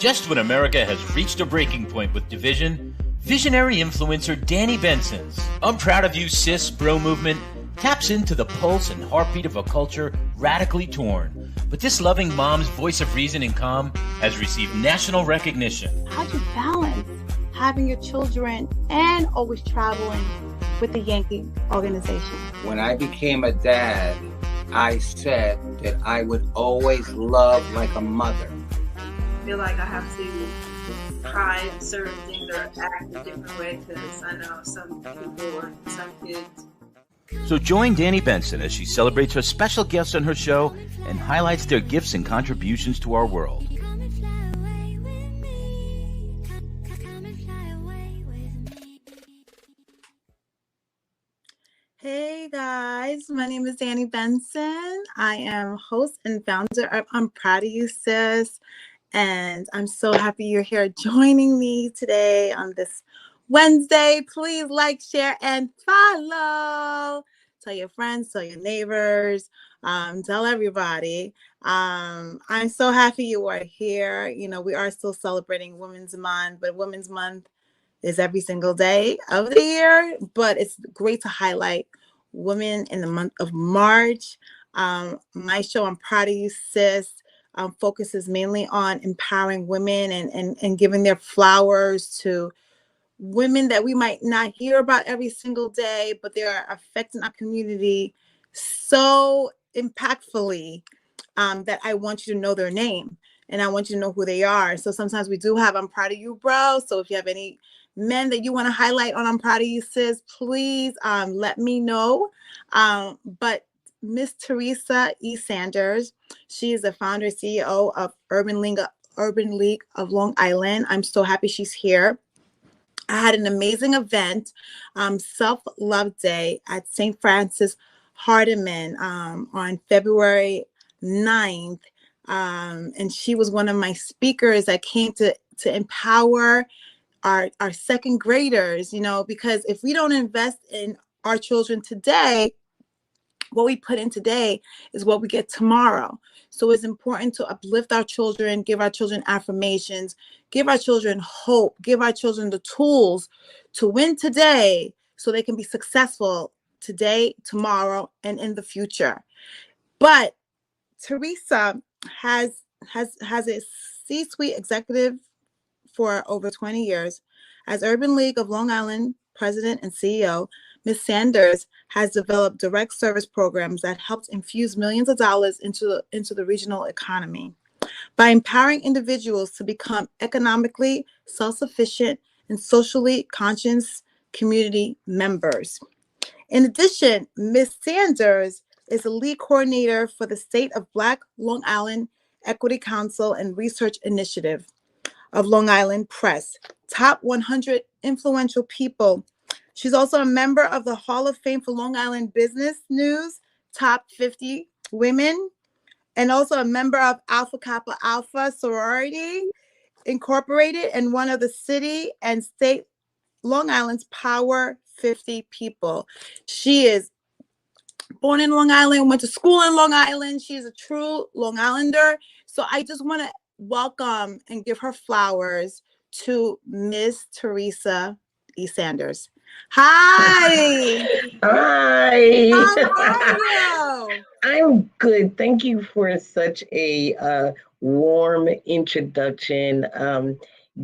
Just when America has reached a breaking point with division, visionary influencer Danni Benson's I'm Proud of You Sis bro movement taps into the pulse and heartbeat of a culture radically torn. But this loving mom's voice of reason and calm has received national recognition. How do you balance having your children and always traveling with the Yankee organization? When I became a dad, I said that I would always love like a mother. I feel like I have to hide certain things or act a different way because I know some people or some kids. So join Danni Benson as she celebrates her special guests on her show and highlights their gifts and contributions to our world. Hey guys, my name is Danni Benson. I am host and founder of I'm Proud of You Sis. And I'm so happy you're here joining me today on this Wednesday. Please like, share, and follow. Tell your friends, tell your neighbors, tell everybody. I'm so happy you are here. You know, we are still celebrating Women's Month, but Women's Month is every single day of the year. But it's great to highlight women in the month of March. My show, I'm Proud of You Sis, focuses mainly on empowering women and giving their flowers to women that we might not hear about every single day, but they are affecting our community so impactfully that I want you to know their name and I want you to know who they are. So sometimes we do have I'm Proud of You, bro. So if you have any men that you want to highlight on I'm Proud of You Sis, please let me know. But Miss Theresa Sanders, she is the founder and CEO of Urban League of Long Island. I'm so happy she's here. I had an amazing event, Self-Love Day at St. Francis Hardeman on February 9th. And she was one of my speakers that came to empower our second graders, you know, because if we don't invest in our children today, what we put in today is what we get tomorrow. So it's important to uplift our children, give our children affirmations, give our children hope, give our children the tools to win today so they can be successful today, tomorrow, and in the future. But Theresa has a C-suite executive for over 20 years. As Urban League of Long Island president and CEO, Ms. Sanders has developed direct service programs that helped infuse millions of dollars into the regional economy by empowering individuals to become economically self-sufficient and socially conscious community members. In addition, Ms. Sanders is the lead coordinator for the State of Black Long Island Equity Council and Research Initiative of Long Island Press, top 100 influential people. She's also a member of the Hall of Fame for Long Island Business News, top 50 women, and also a member of Alpha Kappa Alpha Sorority Incorporated and one of the city and state Long Island's Power 50 people. She is born in Long Island, went to school in Long Island. She's a true Long Islander. So I just want to welcome and give her flowers to Miss Theresa Sanders. Hi. Hi. How are you? I'm good. Thank you for such a warm introduction,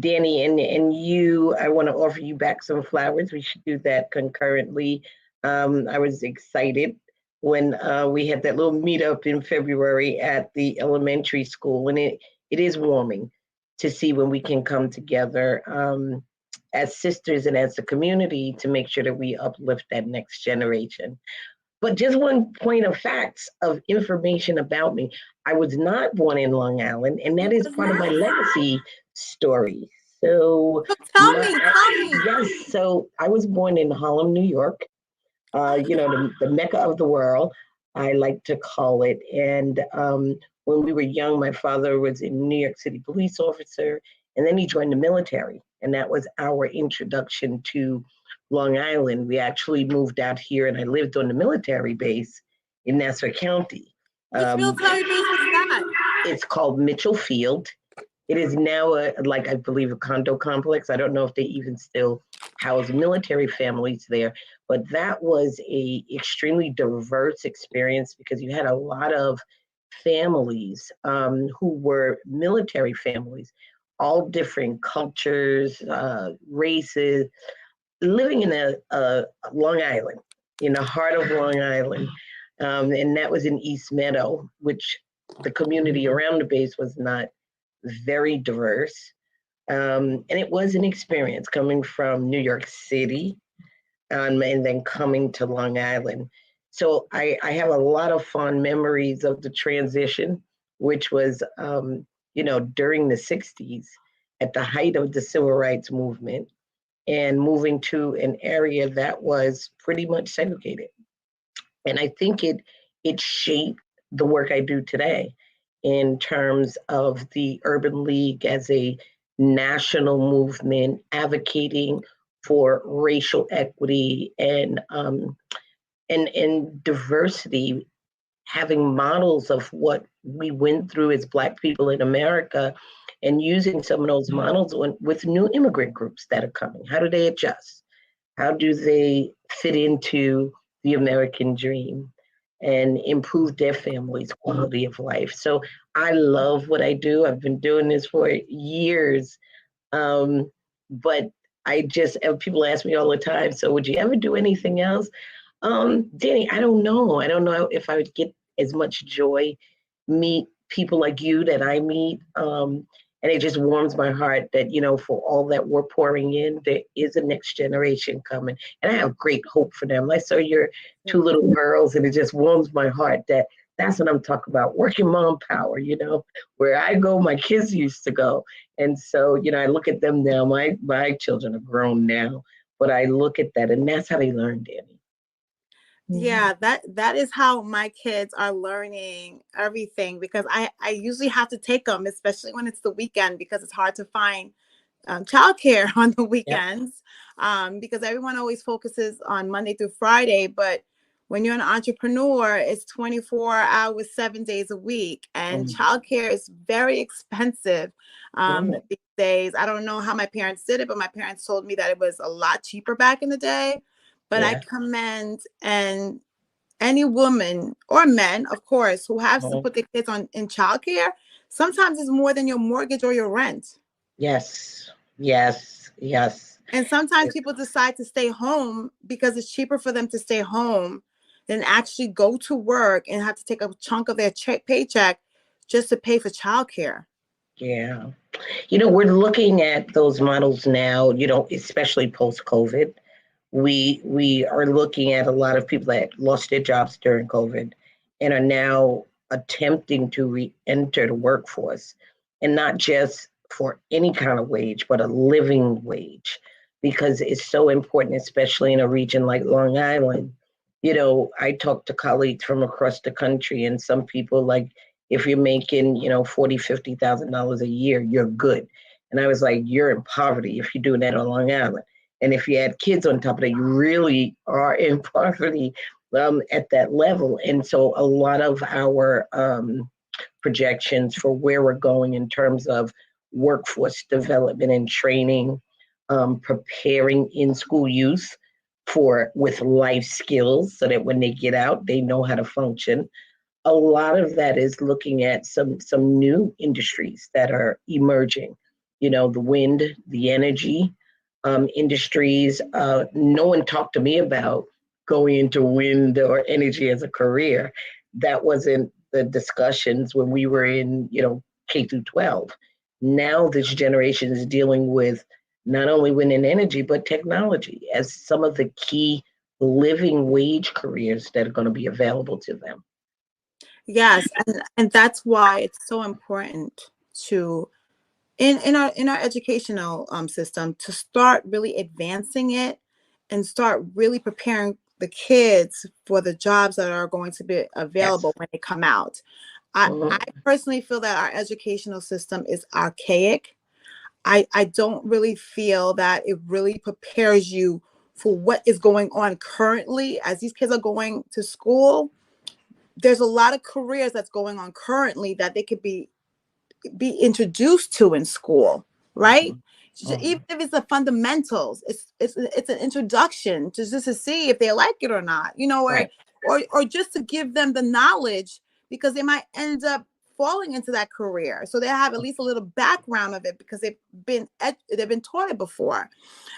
Danny. And you, I want to offer you back some flowers. We should do that concurrently. I was excited when we had that little meetup in February at the elementary school, and it is warming to see when we can come together as sisters and as a community to make sure that we uplift that next generation. But just one point of facts of information about me. I was not born in Long Island, and that is part of my legacy story. So tell me. Yes, so I was born in Harlem, New York, the Mecca of the world, I like to call it. And when we were young, my father was a New York City police officer, and then he joined the military. And that was our introduction to Long Island. We actually moved out here, and I lived on the military base in Nassau County. Which military base was that? It's called Mitchell Field. It is now like, I believe, a condo complex. I don't know if they even still house military families there, but that was a extremely diverse experience because you had a lot of families who were military families, all different cultures, races, living in a Long Island, in the heart of Long Island. And that was in East Meadow, which the community around the base was not very diverse. And it was an experience coming from New York City and then coming to Long Island. So I have a lot of fond memories of the transition, which was, during the 60s at the height of the civil rights movement and moving to an area that was pretty much segregated. And I think it shaped the work I do today in terms of the Urban League as a national movement advocating for racial equity and diversity, having models of what we went through as Black people in America and using some of those models with new immigrant groups that are coming. How do they adjust? How do they fit into the American dream and improve their family's quality of life? So I love what I do. I've been doing this for years. But people ask me all the time, so would you ever do anything else? Danny, I don't know. I don't know if I would get as much joy, meet people like you that I meet. And it just warms my heart that, for all that we're pouring in, there is a next generation coming. And I have great hope for them. I saw your two little girls, and it just warms my heart that that's what I'm talking about. Working mom power, where I go, my kids used to go. And so, I look at them now. My children are grown now, but I look at that, and that's how they learn, Danny. Yeah, that is how my kids are learning everything, because I usually have to take them, especially when it's the weekend, because it's hard to find childcare on the weekends. Because everyone always focuses on Monday through Friday, but when you're an entrepreneur, it's 24 hours, 7 days a week, and childcare is very expensive these days. I don't know how my parents did it, but my parents told me that it was a lot cheaper back in the day. But I commend any woman or men, of course, who has to put their kids in childcare. Sometimes it's more than your mortgage or your rent. Yes. And sometimes people decide to stay home because it's cheaper for them to stay home than actually go to work and have to take a chunk of their paycheck just to pay for childcare. Yeah. We're looking at those models now, especially post-COVID. We are looking at a lot of people that lost their jobs during COVID and are now attempting to re-enter the workforce, and not just for any kind of wage, but a living wage, because it's so important, especially in a region like Long Island. I talk to colleagues from across the country, and some people, like, if you're making, $40,000, $50,000 a year, you're good. And I was like, you're in poverty if you're doing that on Long Island. And if you add kids on top of that, you really are in poverty at that level. And so a lot of our projections for where we're going in terms of workforce development and training, preparing in-school youth with life skills so that when they get out, they know how to function. A lot of that is looking at some new industries that are emerging, the wind, the energy, industries. No one talked to me about going into wind or energy as a career. That wasn't the discussions when we were in, K through 12. Now this generation is dealing with not only wind and energy, but technology as some of the key living wage careers that are going to be available to them. Yes, and that's why it's so important to in our educational system to start really advancing it and start really preparing the kids for the jobs that are going to be available when they come out. I personally feel that our educational system is archaic. I don't really feel that it really prepares you for what is going on currently as these kids are going to school. There's a lot of careers that's going on currently that they could be be introduced to in school, right? Even Mhm. if it's the fundamentals, it's an introduction to just to see if they like it or not, you know, Right. or just to give them the knowledge, because they might end up falling into that career, so they have at least a little background of it because they've been taught it before.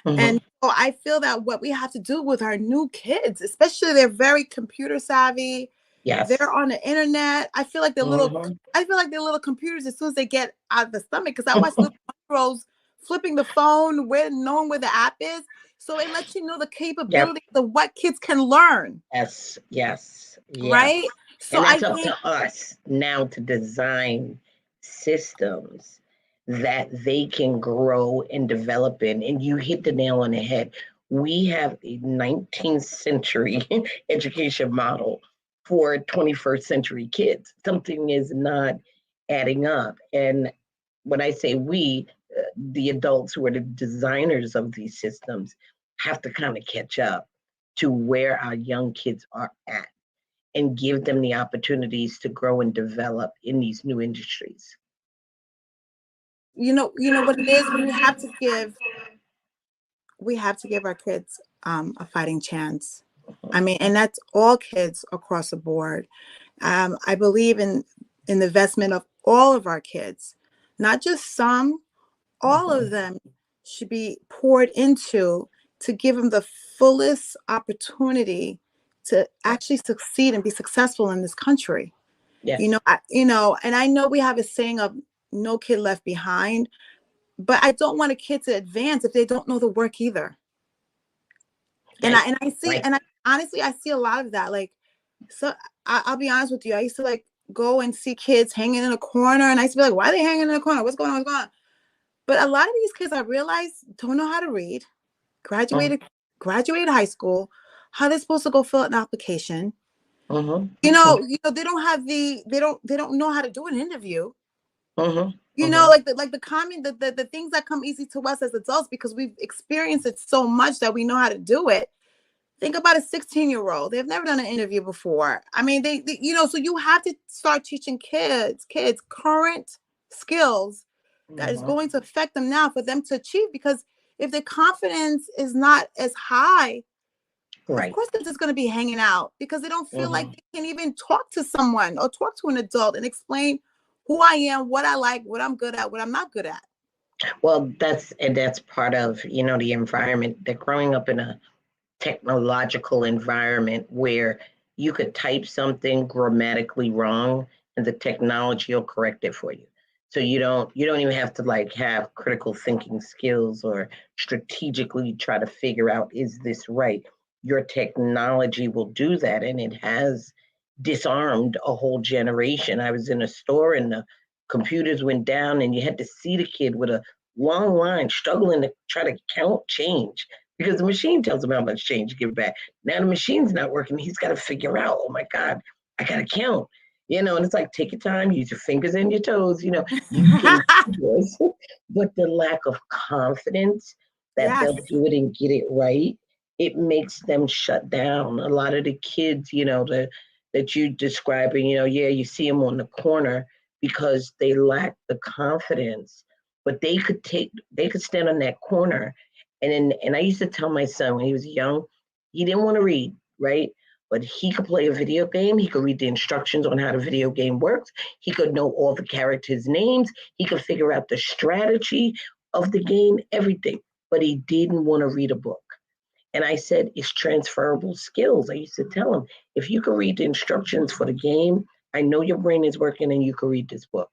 Mhm. And so I feel that what we have to do with our new kids, especially they're very computer savvy, Yes. they're on the internet. Mhm. I feel like they're little computers as soon as they get out of the stomach. Because I watch little girls flipping the phone, knowing where the app is. So it lets you know the Yep. capabilities of what kids can learn, Yes. Yes. Yes. right? So And I that's up think to us now to design systems that they can grow and develop in. And you hit the nail on the head. We have a 19th century education model for 21st century kids. Something is not adding up. And when I say we, the adults who are the designers of these systems have to kind of catch up to where our young kids are at and give them the opportunities to grow and develop in these new industries. you know what it is. We have to give our kids a fighting chance. I mean, and that's all kids across the board. I believe in the investment of all of our kids, not just some. All of them should be poured into to give them the fullest opportunity to actually succeed and be successful in this country. You Yes. know, and I know we have a saying of no kid left behind, but I don't want a kid to advance if they don't know the work either. And Right. I see, Right. and I honestly, I see a lot of that. Like, so I'll be honest with you. I used to like go and see kids hanging in a corner, and I used to be like, why are they hanging in a corner? What's going on? What's going on? But a lot of these kids, I realize, don't know how to read, Mm-hmm. graduated high school, how they're supposed to go fill out an application. Mm-hmm. They don't have they don't know how to do an interview. Mm-hmm. You know, Mm-hmm. like the comment, the things that come easy to us as adults because we've experienced it so much that we know how to do it. Think about a 16-year-old. They've never done an interview before. I mean, so you have to start teaching kids current skills that is Mm-hmm. going to affect them now for them to achieve. Because if their confidence is not as high, of Right. course they're just going to be hanging out because they don't feel like Mm-hmm. they can even talk to someone or talk to an adult and explain who I am, what I like, what I'm good at, what I'm not good at. Well, that's part of, the environment. They're growing up in a technological environment where you could type something grammatically wrong and the technology will correct it for you. So you don't even have to like have critical thinking skills or strategically try to figure out, is this right? Your technology will do that, and it has disarmed a whole generation. I was in a store and the computers went down and you had to see the kid with a long line struggling to try to count change because the machine tells him how much change to give back. Now the machine's not working. He's got to figure out, oh my God, I got to count. And it's like, take your time, use your fingers and your toes. You can do this, but the lack of confidence that Yes. they'll do it and get it right, it makes them shut down. A lot of the kids, that you describing, yeah, you see them on the corner because they lack the confidence, but they could stand on that corner and I used to tell my son when he was young, he didn't want to read, right? But he could play a video game. He could read the instructions on how the video game works. He could know all the characters' names. He could figure out the strategy of the game, everything. But he didn't want to read a book. And I said, it's transferable skills. I used to tell him, if you can read the instructions for the game, I know your brain is working and you can read this book.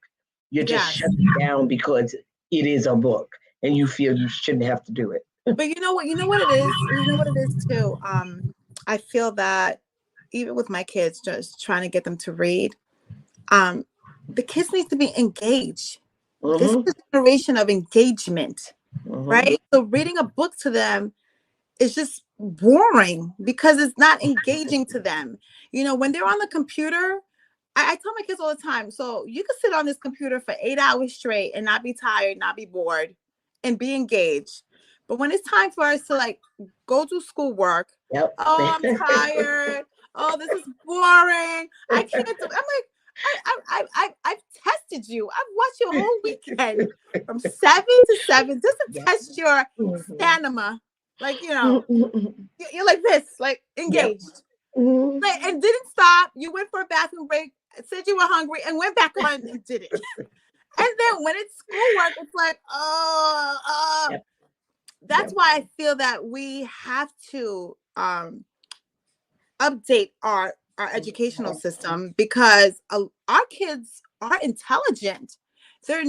You're just Yes. shut down because it is a book and you feel you shouldn't have to do it. But you know what it is? You know what it is too? I feel that even with my kids, just trying to get them to read, um, the kids need to be engaged. This is Mm-hmm. a generation of engagement, Mm-hmm. right? So reading a book to them is just boring because it's not engaging to them. When they're on the computer, I tell my kids all the time, so you can sit on this computer for 8 hours straight and not be tired, not be bored, and be engaged. But when it's time for us to like go do schoolwork, Yep. oh, I'm tired. Oh, this is boring. I can't do. I'm like, I've tested you. I've watched your whole weekend from 7 to 7 just to test your stamina. Like, you're like this, like engaged. Like, and didn't stop. You went for a bathroom break, said you were hungry, and went back on and did it. And then when it's schoolwork, it's like, that's why I feel that we have to update our educational system, because our kids are intelligent. They're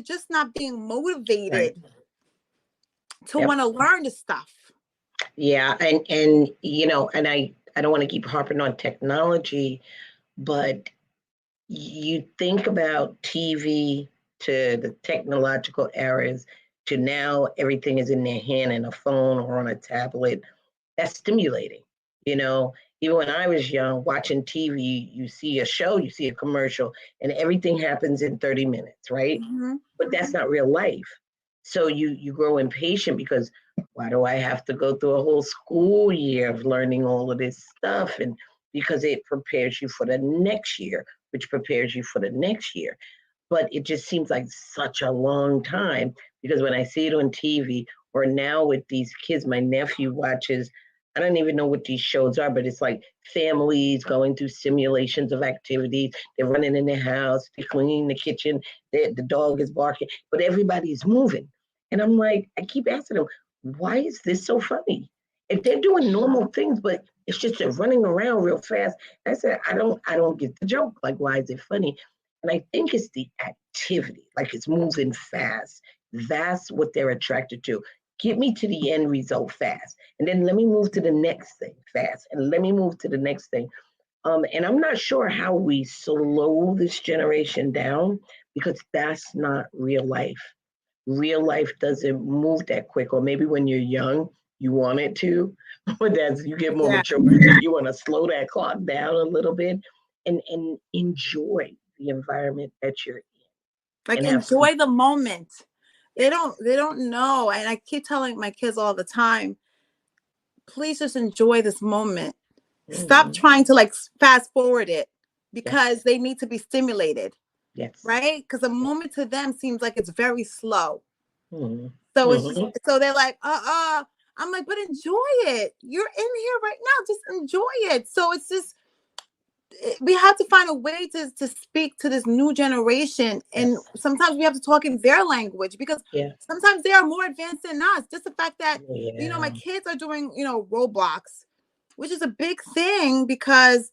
just not being motivated to want to learn the stuff. Yeah, and and I don't want to keep harping on technology, but you think about TV to the technological eras to now everything is in their hand in a phone or on a tablet. That's stimulating. Even when I was young, watching TV, you see a show, you see a commercial, and everything happens in 30 minutes, right? But that's not real life. So you grow impatient because why do I have to go through a whole school year of learning all of this stuff? And because it prepares you for the next year, which prepares you for the next year. But it just seems like such a long time, because when I see it on TV or now with these kids, my nephew watches, I don't even know what these shows are, but it's like families going through simulations of activities. They're running in their house, they're cleaning the kitchen, the dog is barking, but everybody's moving. And I'm like, I keep asking them, why is this so funny? If they're doing normal things, but it's just they're running around real fast. I said, I don't get the joke. Like, why is it funny? And I think it's the activity, like it's moving fast. That's what they're attracted to. Get me to the end result fast. And then let me move to the next thing fast. And let me move to the next thing. And I'm not sure how we slow this generation down, because that's not real life. Real life doesn't move that quick. Or maybe when you're young, you want it to, but as you get more mature, you want to slow that clock down a little bit and enjoy the environment that you're in. Like, enjoy the moment. They don't know. And I keep telling my kids all the time, please just enjoy this moment. Stop trying to like fast forward it, because they need to be stimulated. Right? Because the moment to them seems like it's very slow. So it's just, so they're like, I'm like, but enjoy it. You're in here right now. Just enjoy it. So it's just, we have to find a way to speak to this new generation. And sometimes we have to talk in their language, because sometimes they are more advanced than us. Just the fact that, my kids are doing, Roblox, which is a big thing, because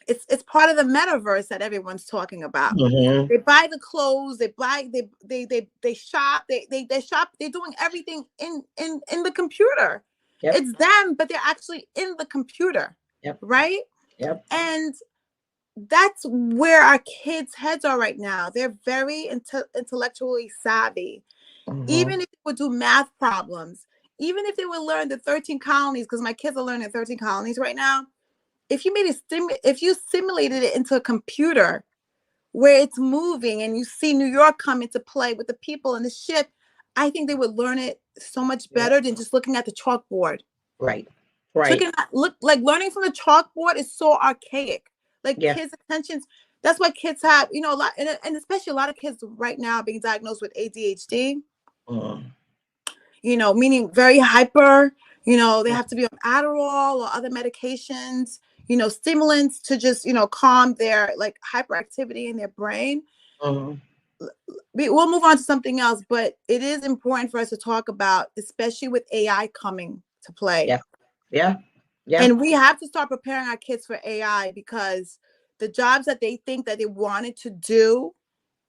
it's part of the metaverse that everyone's talking about. They buy the clothes, they shop, they shop, they're doing everything in the computer. It's them, but they're actually in the computer. Right? And that's where our kids' heads are right now. They're very intellectually savvy. Even if they would do math problems, even if they would learn the 13 colonies, because my kids are learning 13 colonies right now. If you simulated it into a computer where it's moving and you see New York come into play with the people and the shit, I think they would learn it so much better than just looking at the chalkboard. Right. Learning from the chalkboard is so archaic. Like kids' attentions. That's why kids have, a lot, and especially a lot of kids right now are being diagnosed with ADHD. Meaning very hyper. They have to be on Adderall or other medications, stimulants to just, calm their like hyperactivity in their brain. We'll move on to something else, but it is important for us to talk about, especially with AI coming to play. And we have to start preparing our kids for AI, because the jobs that they think that they wanted to do,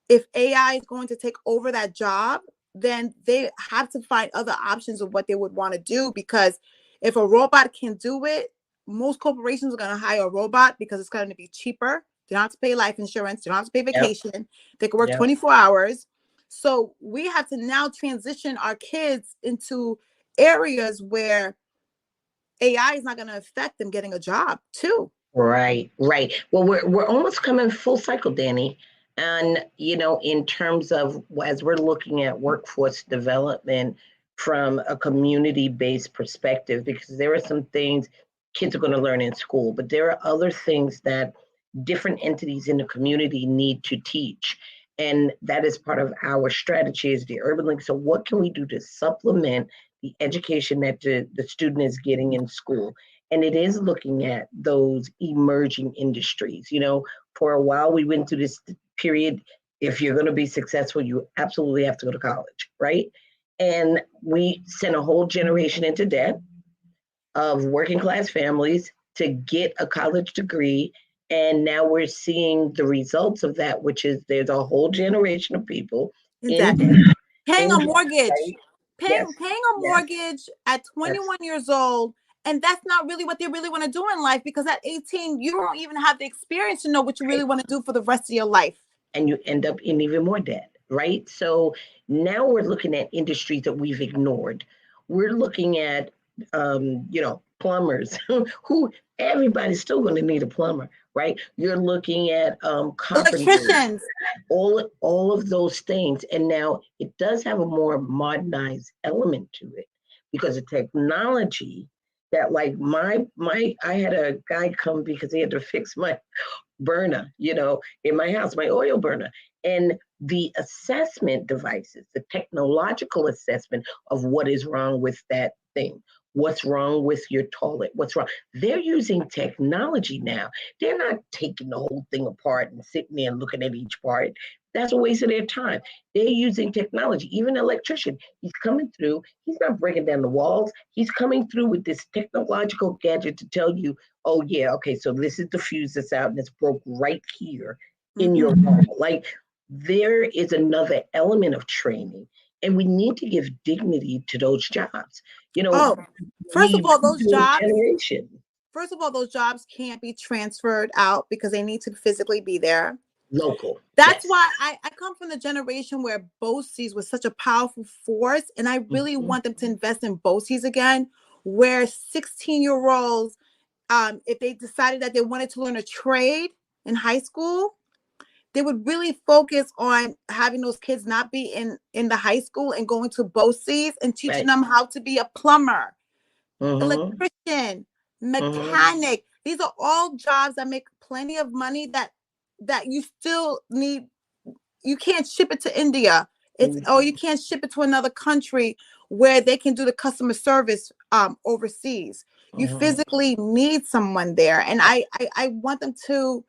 if AI is going to take over that job, then they have to find other options of what they would want to do. Because if a robot can do it, most corporations are going to hire a robot because it's going to be cheaper. They don't have to pay life insurance. They don't have to pay vacation. They can work 24 hours. So we have to now transition our kids into areas where AI is not going to affect them getting a job too. Right. Well, we're almost coming full cycle, Danni. And, in terms of, as we're looking at workforce development from a community-based perspective, because there are some things kids are going to learn in school, but there are other things that different entities in the community need to teach. And that is part of our strategy is the Urban League. So what can we do to supplement the education that the student is getting in school? And it is looking at those emerging industries. You know, for a while we went through this period, if you're going to be successful, you absolutely have to go to college, right? And we sent a whole generation into debt of working class families to get a college degree. And now we're seeing the results of that, which is there's a whole generation of people Exactly. Paying a mortgage, right? paying a mortgage at 21 years old. And that's not really what they really want to do in life, because at 18, you don't even have the experience to know what you really want to do for the rest of your life. And you end up in even more debt, right? So now we're looking at industries that we've ignored. We're looking at, plumbers, who everybody's still going to need a plumber, right? You're looking at carpenters, electricians, all of those things. And now it does have a more modernized element to it because of technology. That like I had a guy come because he had to fix my burner, in my house, my oil burner. And the assessment devices, the technological assessment of what is wrong with that thing, what's wrong with your toilet, what's wrong. They're using technology now. They're not taking the whole thing apart and sitting there and looking at each part. That's a waste of their time. They're using technology. Even an electrician, he's coming through. He's not breaking down the walls. He's coming through with this technological gadget to tell you, oh yeah, okay, so this is the fuse that's out and it's broke right here in your wall. Like there is another element of training, and we need to give dignity to those jobs. First of all, those jobs can't be transferred out because they need to physically be there. Local. That's why I come from the generation where BOCES was such a powerful force, and I really want them to invest in BOCES again, where 16-year-olds, if they decided that they wanted to learn a trade in high school, they would really focus on having those kids not be in the high school and going to BOCES and teaching them how to be a plumber, electrician, mechanic. These are all jobs that make plenty of money that you still need. You can't ship it to India. Or you can't ship it to another country where they can do the customer service overseas. You physically need someone there. And I want them to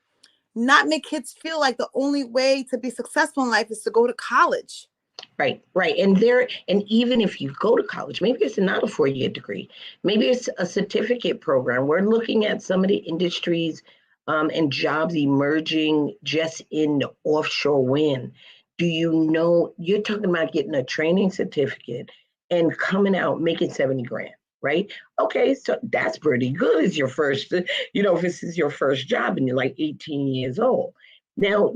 not make kids feel like the only way to be successful in life is to go to college. Right. And even if you go to college, maybe it's not a 4-year degree, maybe it's a certificate program. We're looking at some of the industries and jobs emerging just in the offshore wind. You're talking about getting a training certificate and coming out making 70 grand, right? Okay, so that's pretty good as your first, if this is your first job and you're like 18 years old. Now,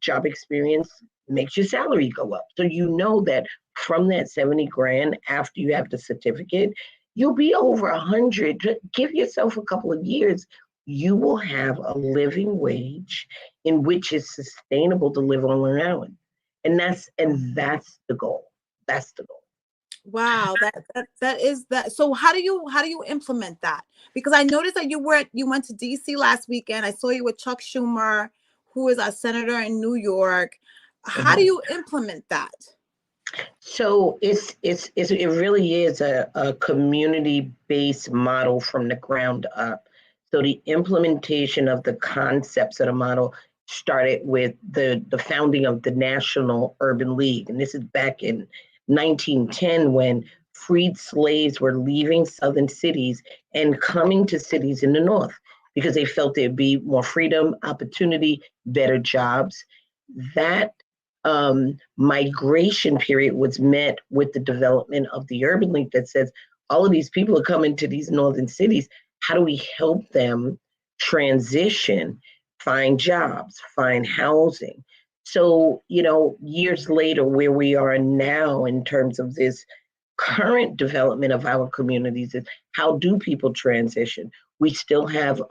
job experience makes your salary go up. So that from that 70 grand, after you have the certificate, you'll be over 100. Give yourself a couple of years. You will have a living wage in which is sustainable to live on Long Island. And that's the goal. That's the goal. Wow, that is that. So how do you implement that? Because I noticed that you went to DC last weekend. I saw you with Chuck Schumer, who is our senator in New York. How do you implement that? So it really is a community-based model from the ground up. So the implementation of the concepts of the model started with the founding of the National Urban League. And this is back in 1910 when freed slaves were leaving southern cities and coming to cities in the north because they felt there'd be more freedom, opportunity, better jobs. That migration period was met with the development of the Urban League that says all of these people are coming to these northern cities. How do we help them transition, find jobs, find housing? So, years later, where we are now in terms of this current development of our communities is how do people transition? We still have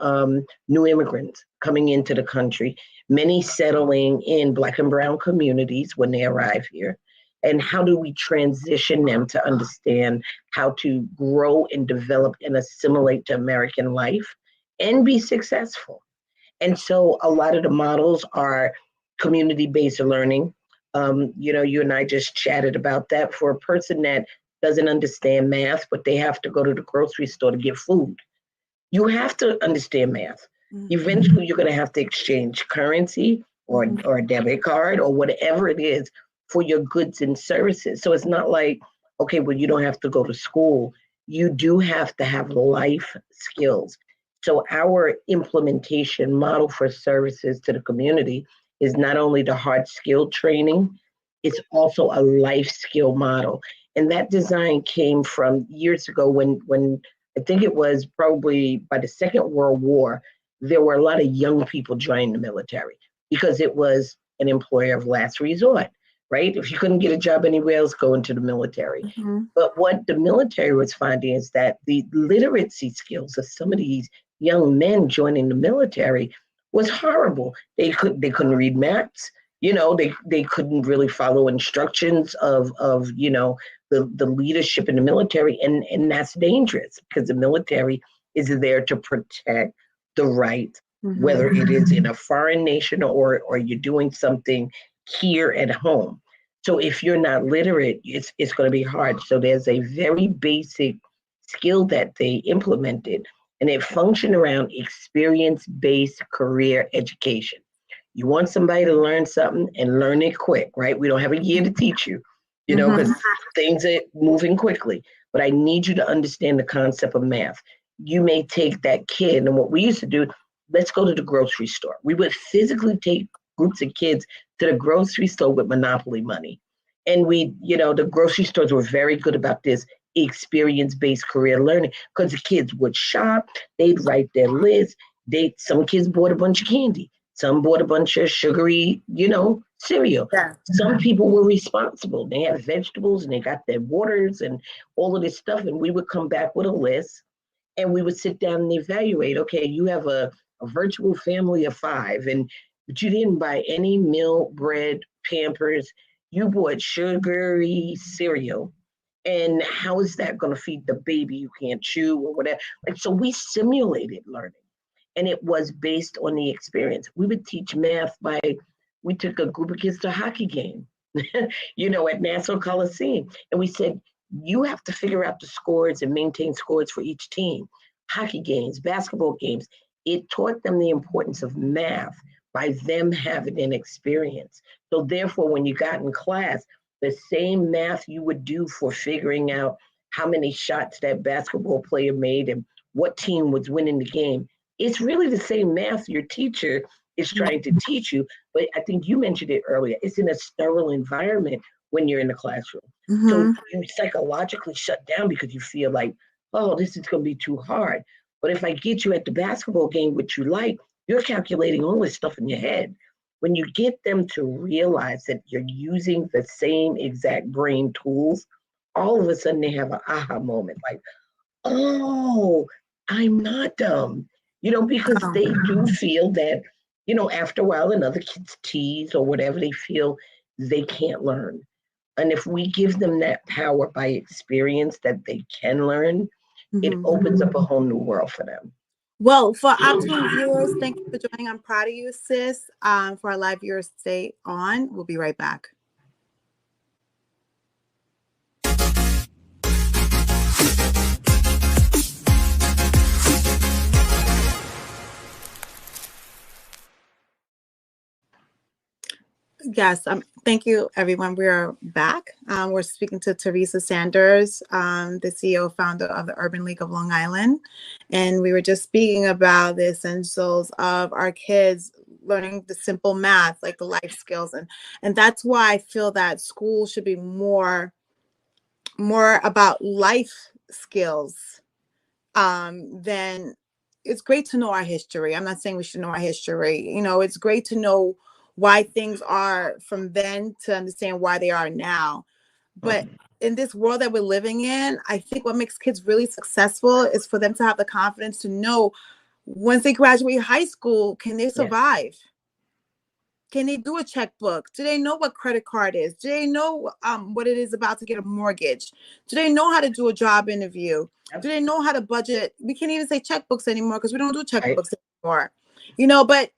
new immigrants coming into the country, many settling in Black and Brown communities when they arrive here. And how do we transition them to understand how to grow and develop and assimilate to American life and be successful? And so a lot of the models are community-based learning. You and I just chatted about that. For a person that doesn't understand math, but they have to go to the grocery store to get food, you have to understand math. Eventually, you're going to have to exchange currency or a debit card or whatever it is for your goods and services. So it's not like, okay, well, you don't have to go to school. You do have to have life skills. So our implementation model for services to the community is not only the hard skill training, it's also a life skill model. And that design came from years ago when I think it was probably by the Second World War, there were a lot of young people joining the military because it was an employer of last resort, right? If you couldn't get a job anywhere else, go into the military. But what the military was finding is that the literacy skills of some of these young men joining the military was horrible. They couldn't read maps. They couldn't really follow instructions of the leadership in the military, and that's dangerous because the military is there to protect the right, whether it is in a foreign nation or you're doing something here at home. So if you're not literate, it's going to be hard. So there's a very basic skill that they implemented, and it functioned around experience-based career education. You want somebody to learn something and learn it quick, right? We don't have a year to teach you, because things are moving quickly. But I need you to understand the concept of math. You may take that kid, and what we used to do, let's go to the grocery store. We would physically take groups of kids to the grocery store with Monopoly money. And the grocery stores were very good about this experience-based career learning because the kids would shop, they'd write their list. Some kids bought a bunch of candy. Some bought a bunch of sugary, cereal. Yeah. Some people were responsible. They had vegetables and they got their waters and all of this stuff. And we would come back with a list and we would sit down and evaluate, okay, you have a virtual family of 5, but you didn't buy any milk, bread, Pampers. You bought sugary cereal. And how is that going to feed the baby you can't chew or whatever? So we simulated learning. And it was based on the experience. We would teach math we took a group of kids to a hockey game, at Nassau Coliseum. And we said, you have to figure out the scores and maintain scores for each team. Hockey games, basketball games. It taught them the importance of math by them having an experience. So therefore, when you got in class, the same math you would do for figuring out how many shots that basketball player made and what team was winning the game, it's really the same math your teacher is trying to teach you. But I think you mentioned it earlier. It's in a sterile environment when you're in the classroom. So you psychologically shut down because you feel like, oh, this is going to be too hard. But if I get you at the basketball game, which you like, you're calculating all this stuff in your head. When you get them to realize that you're using the same exact brain tools, all of a sudden they have an aha moment like, oh, I'm not dumb. Because they do feel that, after a while, another kid's tease or whatever, they feel they can't learn. And if we give them that power by experience that they can learn, it opens up a whole new world for them. Well, for Optimum viewers, thank you for joining. I'm proud of you, sis. For our live viewers, stay on. We'll be right back. Yes, thank you, everyone. We are back. We're speaking to Theresa Sanders, the CEO, founder of the Urban League of Long Island. And we were just speaking about the essentials of our kids learning the simple math, like the life skills. And that's why I feel that school should be more about life skills than it's great to know our history. I'm not saying we should know our history. It's great to know why things are from then to understand why they are now. But in this world that we're living in, I think what makes kids really successful is for them to have the confidence to know once they graduate high school, can they survive? Yes. Can they do a checkbook? Do they know what credit card is? Do they know what it is about to get a mortgage? Do they know how to do a job interview? Do they know how to budget? We can't even say checkbooks anymore because we don't do checkbooks anymore. But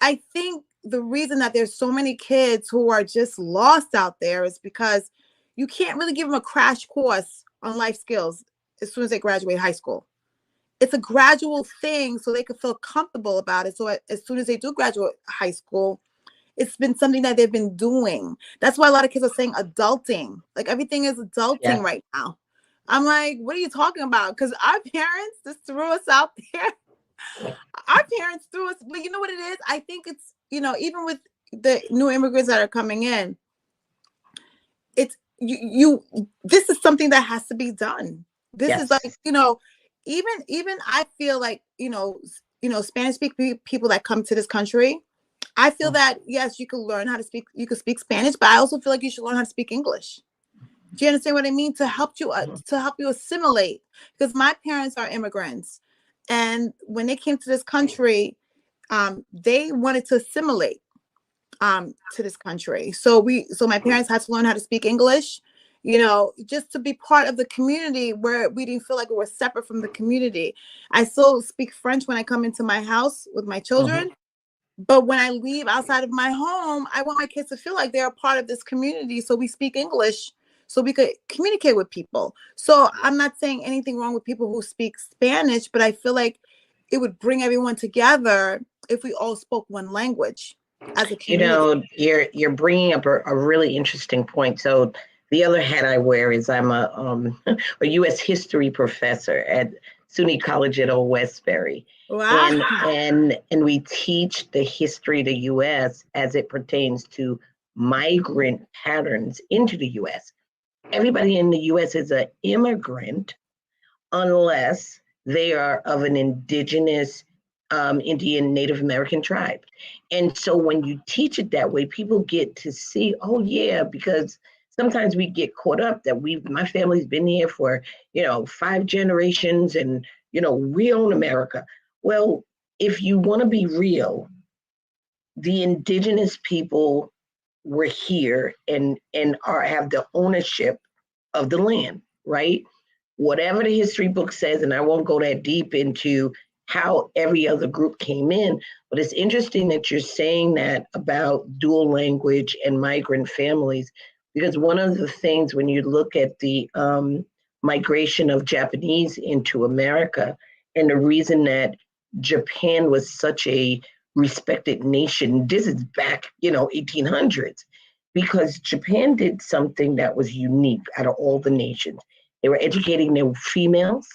I think the reason that there's so many kids who are just lost out there is because you can't really give them a crash course on life skills as soon as they graduate high school. It's a gradual thing so they can feel comfortable about it. So as soon as they do graduate high school, it's been something that they've been doing. That's why a lot of kids are saying adulting. Like everything is adulting right now. I'm like, what are you talking about? Because our parents just threw us out there. Our parents threw us, but you know what it is? I think it's, even with the new immigrants that are coming in, it's this is something that has to be done. This is like, even I feel like, Spanish speaking people that come to this country, I feel that, yes, you can learn how to speak, you can speak Spanish, but I also feel like you should learn how to speak English. Do you understand what I mean? To help you assimilate, because my parents are immigrants. And when they came to this country, they wanted to assimilate to this country. So my parents had to learn how to speak English, just to be part of the community where we didn't feel like we were separate from the community. I still speak French when I come into my house with my children. But when I leave outside of my home, I want my kids to feel like they're a part of this community. So we speak English so we could communicate with people. So I'm not saying anything wrong with people who speak Spanish, but I feel like it would bring everyone together if we all spoke one language as a community. You're bringing up a really interesting point. So the other hat I wear is I'm a U.S. history professor at SUNY College at Old Westbury. Wow. And we teach the history of the U.S. as it pertains to migrant patterns into the U.S. Everybody in the U.S. is an immigrant unless they are of an indigenous Indian Native American tribe. And so when you teach it that way, people get to see, oh yeah, because sometimes we get caught up that my family's been here for, 5 generations and, we own America. Well, if you want to be real, the indigenous people were here and have the ownership of the land, right? Whatever the history book says, and I won't go that deep into how every other group came in, but it's interesting that you're saying that about dual language and migrant families, because one of the things when you look at the migration of Japanese into America, and the reason that Japan was such a respected nation, this is back, 1800s, because Japan did something that was unique out of all the nations. They were educating their females.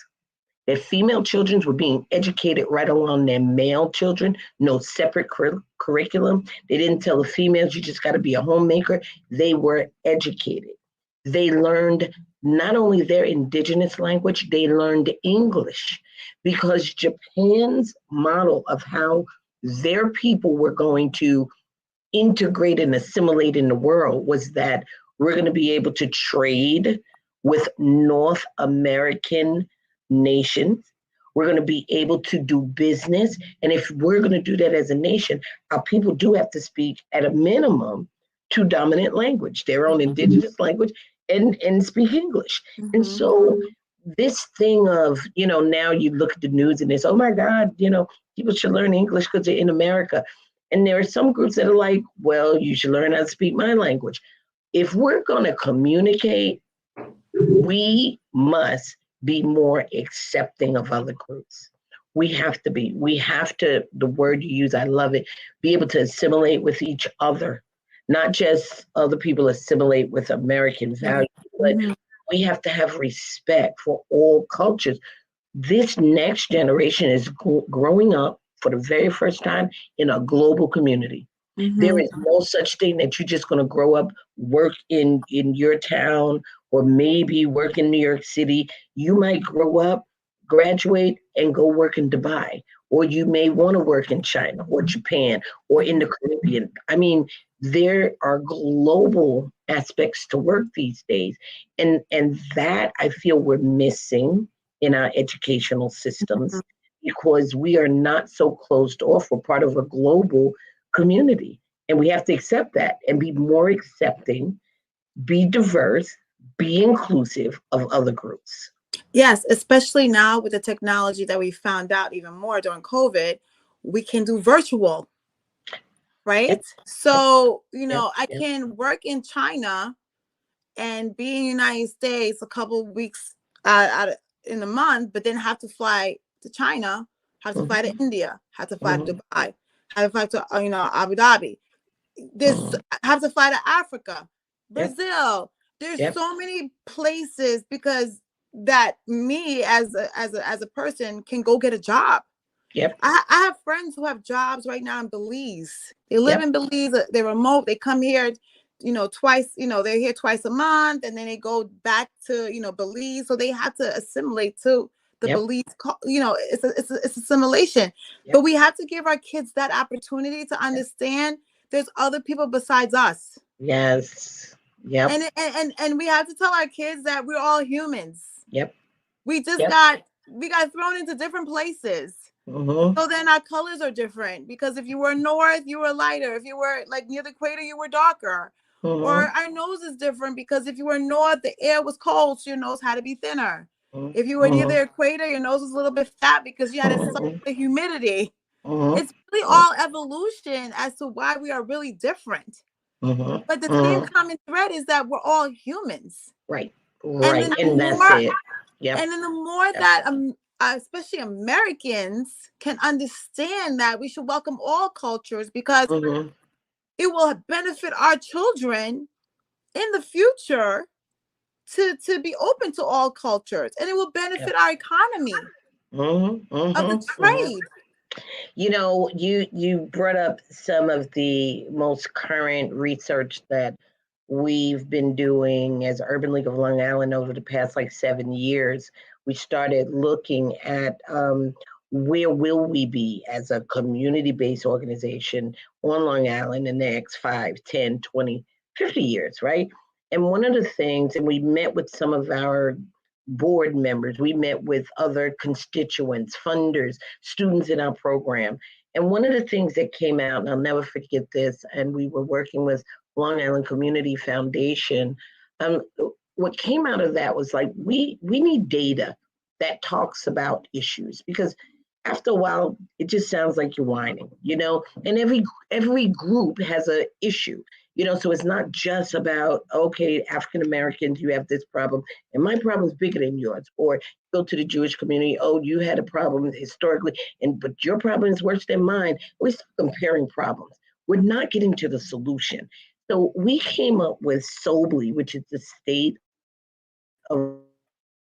Their female children were being educated right along their male children, no separate curriculum. They didn't tell the females, you just got to be a homemaker. They were educated. They learned not only their indigenous language, they learned English, because Japan's model of how their people were going to integrate and assimilate in the world was that we're going to be able to trade with North American nations. We're going to be able to do business. And if we're going to do that as a nation, our people do have to speak at a minimum 2 dominant language, their own indigenous language, and speak English. And so this thing of, now you look at the news and it's, oh my God, people should learn English because they're in America. And there are some groups that are like, well, you should learn how to speak my language. If we're going to communicate, we must be more accepting of other groups. We have to be. We have to, the word you use, I love it, be able to assimilate with each other, not just other people assimilate with American values, but we have to have respect for all cultures. This next generation is growing up for the very first time in a global community. There is no such thing that you're just going to grow up, work in your town, or maybe work in New York City. You might grow up, graduate, and go work in Dubai, or you may want to work in China or Japan or in the Caribbean. I mean, there are global aspects to work these days. And that I feel we're missing in our educational systems because we are not so closed off. We're part of a global community. And we have to accept that and be more accepting, be diverse, be inclusive of other groups. Yes, especially now with the technology that we found out even more during COVID, we can do virtual, right? Yep. So, I Yep. can work in China and be in the United States a couple of weeks in a month, but then have to fly to China, have to fly to India, have to fly to Dubai, have to fly to Abu Dhabi. Have to fly to Africa, Brazil. There's so many places because that me as a person can go get a job. Yep. I have friends who have jobs right now in Belize. They live in Belize. They're remote. They come here, twice. They're here twice a month, and then they go back to Belize. So they have to assimilate to the Belize. It's assimilation. But we have to give our kids that opportunity to understand there's other people besides us. Yes. Yep. And we have to tell our kids that we're all humans. Yep. We just got thrown into different places. So then our colors are different because if you were north, you were lighter. If you were like near the equator, you were darker. Or our nose is different because if you were north, the air was cold, so your nose had to be thinner. If you were near the equator, your nose was a little bit fat because you had to suck the humidity. It's really all evolution as to why we are really different. But the same common thread is that we're all humans. Right. And that's it. Yep. And then the more that especially Americans can understand that we should welcome all cultures because it will benefit our children in the future to be open to all cultures, and it will benefit our economy of the trade. You brought up some of the most current research that we've been doing as Urban League of Long Island over the past 7 years. We started looking at where will we be as a community-based organization on Long Island in the next 5, 10, 20, 50 years, right? And one of the things, and we met with some of our board members, we met with other constituents, funders, students in our program. And one of the things that came out, and I'll never forget this, and we were working with Long Island Community Foundation. What came out of that was we need data that talks about issues, because after a while it just sounds like you're whining, and every group has an issue, so it's not just about, okay, African Americans, you have this problem and my problem is bigger than yours, or go to the Jewish community, oh, you had a problem historically but your problem is worse than mine. We're still comparing problems. We're not getting to the solution. So we came up with SOBLE, which is the State of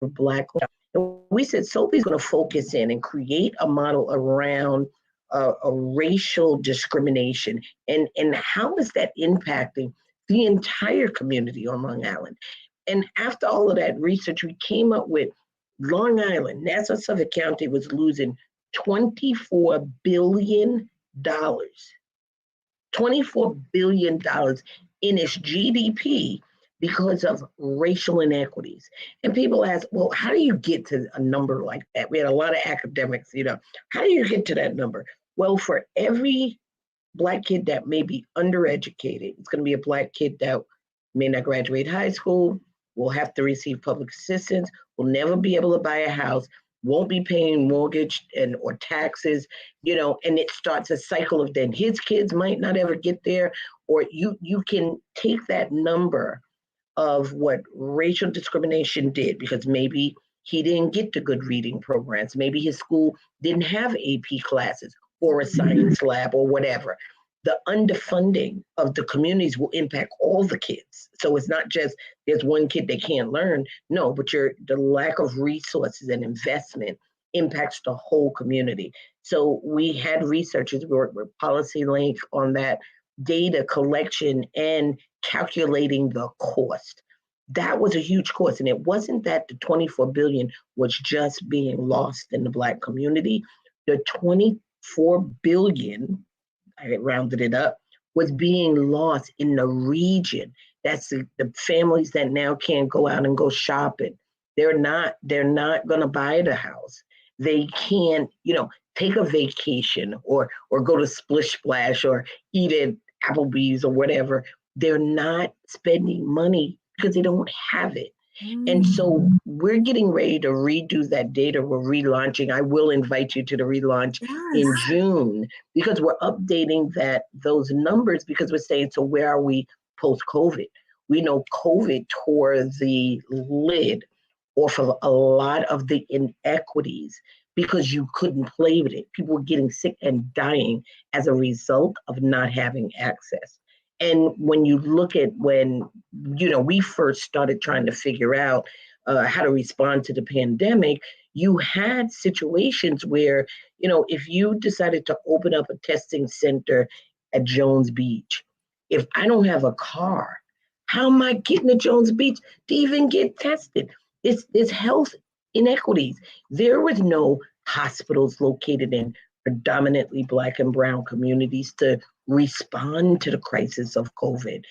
Black Lives. And we said SOBLE is going to focus in and create a model around a racial discrimination and how is that impacting the entire community on Long Island. And after all of that research, we came up with Long Island, Nassau Suffolk County was losing $24 billion. $24 billion in its GDP because of racial inequities. And people ask, well, how do you get to a number like that? We had a lot of academics, how do you get to that number? Well, for every Black kid that may be undereducated, it's going to be a Black kid that may not graduate high school, will have to receive public assistance, will never be able to buy a house, won't be paying mortgage or taxes, and it starts a cycle of then his kids might not ever get there, or you can take that number of what racial discrimination did, because maybe he didn't get to good reading programs, maybe his school didn't have AP classes or a science lab or whatever. The underfunding of the communities will impact all the kids. So it's not just there's one kid that can't learn. No, but the lack of resources and investment impacts the whole community. So we had researchers work with Policy Link on that data collection and calculating the cost. That was a huge cost. And it wasn't that the 24 billion was just being lost in the Black community. The 24 billion, I rounded it up, was being lost in the region. That's the families that now can't go out and go shopping. They're not going to buy the house. They can't, take a vacation or go to Splish Splash or eat at Applebee's or whatever. They're not spending money because they don't have it. And so we're getting ready to redo that data. We're relaunching. I will invite you to the relaunch in June, because we're updating those numbers, because we're saying, so where are we post-COVID? We know COVID tore the lid off of a lot of the inequities because you couldn't play with it. People were getting sick and dying as a result of not having access. And when you look at when, we first started trying to figure out how to respond to the pandemic, you had situations where, if you decided to open up a testing center at Jones Beach, if I don't have a car, how am I getting to Jones Beach to even get tested? It's health inequities. There was no hospitals located in predominantly Black and Brown communities to respond to the crisis of COVID.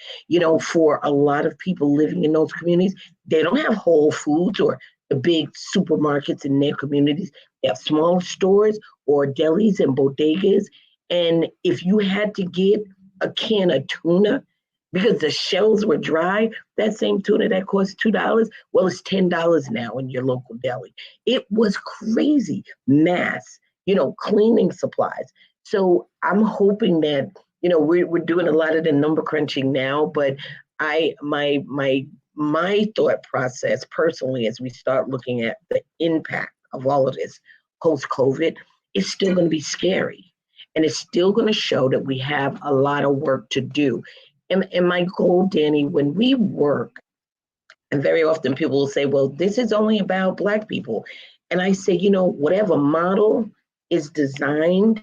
For a lot of people living in those communities, they don't have Whole Foods or the big supermarkets in their communities. They have small stores or delis and bodegas. And if you had to get a can of tuna because the shells were dry, that same tuna that cost $2, well, it's $10 now in your local deli. It was crazy. Mass, cleaning supplies. So I'm hoping that, we're doing a lot of the number crunching now, but my thought process personally, as we start looking at the impact of all of this post-COVID, it's still going to be scary. And it's still going to show that we have a lot of work to do. And my goal, Danni, when we work, and very often people will say, well, this is only about Black people. And I say, whatever model is designed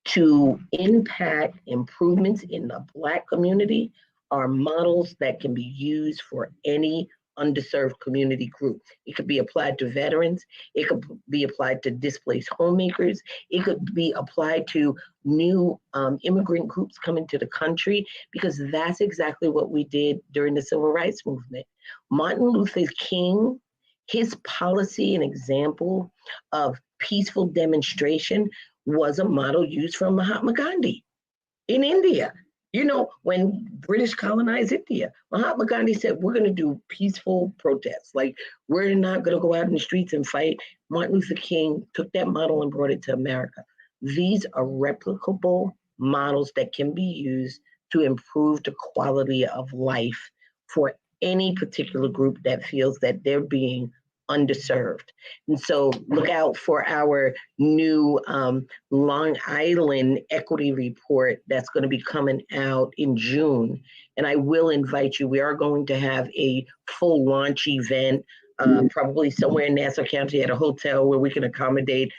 to impact improvements in the Black community are models that can be used for any underserved community group. It could be applied to veterans. It could be applied to displaced homemakers. It could be applied to new immigrant groups coming to the country, because that's exactly what we did during the Civil Rights Movement. Martin Luther King, his policy and example of peaceful demonstration was a model used from Mahatma Gandhi in India. When British colonized India, Mahatma Gandhi said, we're going to do peaceful protests. Like, we're not going to go out in the streets and fight. Martin Luther King took that model and brought it to America. These are replicable models that can be used to improve the quality of life for any particular group that feels that they're being underserved. And so look out for our new Long Island equity report that's going to be coming out in June. And I will invite you. We are going to have a full launch event, probably somewhere in Nassau County at a hotel where we can accommodate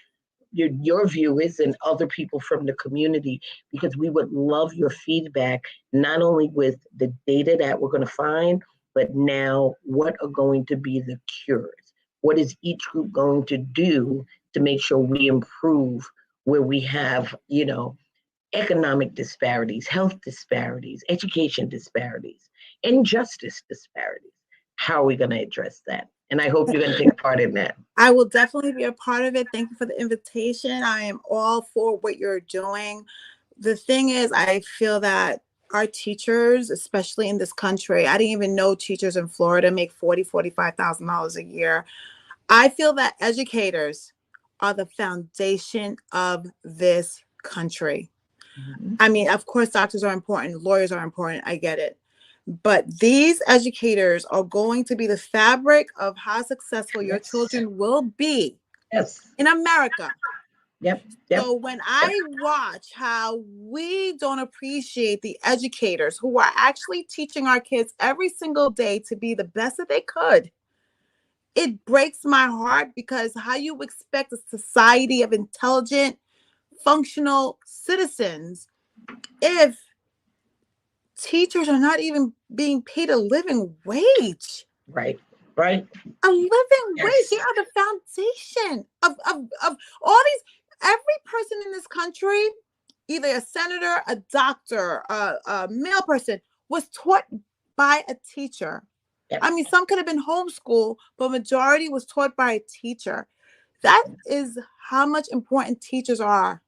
your viewers and other people from the community, because we would love your feedback, not only with the data that we're going to find, but now what are going to be the cures? What is each group going to do to make sure we improve where we have, economic disparities, health disparities, education disparities, injustice disparities? How are we going to address that? And I hope you're going to take part in that. I will definitely be a part of it. Thank you for the invitation. I am all for what you're doing. The thing is, I feel that our teachers, especially in this country, I didn't even know teachers in Florida make $45,000 a year. I feel that educators are the foundation of this country. Mm-hmm. I mean, of course, doctors are important, lawyers are important, I get it. But these educators are going to be the fabric of how successful your children will be in America. Yep. So when I watch how we don't appreciate the educators who are actually teaching our kids every single day to be the best that they could, it breaks my heart, because how you expect a society of intelligent, functional citizens if teachers are not even being paid a living wage? Right. A living wage. They are the foundation of all these. Every person in this country, either a senator, a doctor, a male person, was taught by a teacher. I mean, some could have been homeschooled, but majority was taught by a teacher. That is how much important teachers are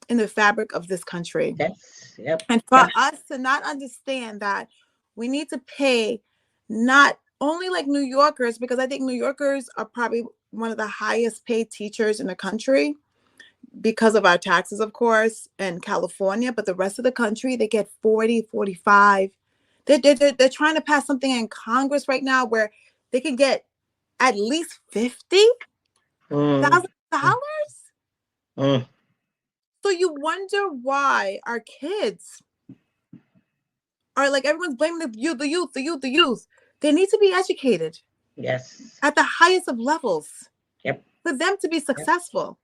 in the fabric of this country. And for us to not understand that we need to pay not only like New Yorkers, because I think New Yorkers are probably one of the highest paid teachers in the country because of our taxes, of course, and California. But the rest of the country, they get 40, 45. They're trying to pass something in Congress right now where they can get at least $50,000. Mm. So you wonder why our kids are like, everyone's blaming the youth, the youth, the youth, the youth. They need to be educated. Yes. At the highest of levels. Yep. For them to be successful.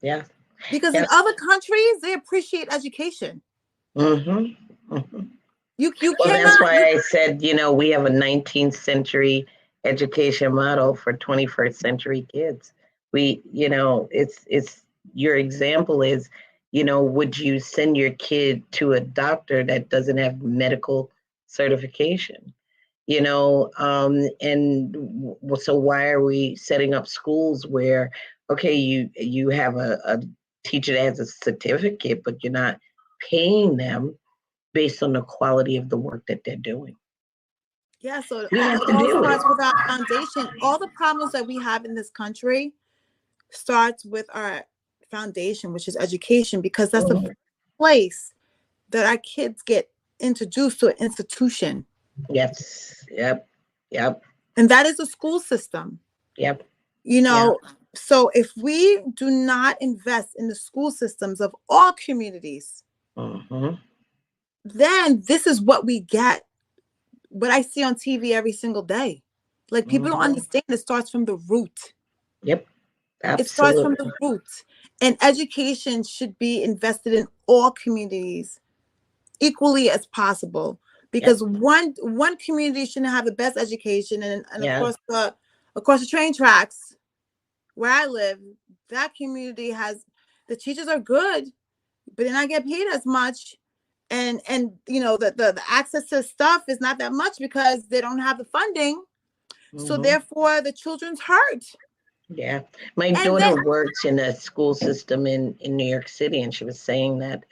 Yeah. Because Yes. in other countries, they appreciate education. Mm-hmm. Mm-hmm. You Well, cannot. that's why I said, we have a 19th century education model for 21st century kids. We, it's your example is, would you send your kid to a doctor that doesn't have medical certification? So why are we setting up schools where, okay, you have a teacher that has a certificate, but you're not paying them based on the quality of the work that they're doing? Yeah, so We have to it all deal with starts it. with our foundation. All the problems that we have in this country starts with our foundation, which is education, because that's the place that our kids get introduced to an institution. Yes. Yep. And that is the school system. Yep. So if we do not invest in the school systems of all communities, then this is what we get. What I see on TV every single day. Like, people don't understand it starts from the root. Yep. Absolutely. It starts from the root. And education should be invested in all communities equally as possible. Because one community shouldn't have the best education. And across the train tracks where I live, that community has, the teachers are good, but they're not getting paid as much. And the access to stuff is not that much because they don't have the funding. So therefore the children's hurt. Yeah. My daughter works in a school system in New York City, and she was saying that,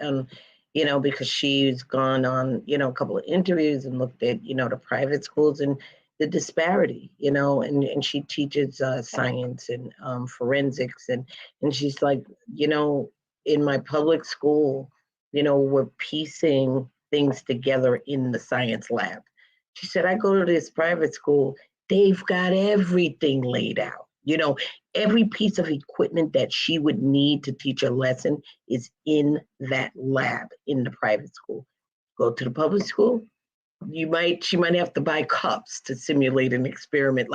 because she's gone on, a couple of interviews and looked at, the private schools and the disparity, and she teaches science and forensics. And she's like, in my public school, we're piecing things together in the science lab. She said, I go to this private school, they've got everything laid out. Every piece of equipment that she would need to teach a lesson is in that lab in the private school. Go to the public school, she might have to buy cups to simulate an experiment.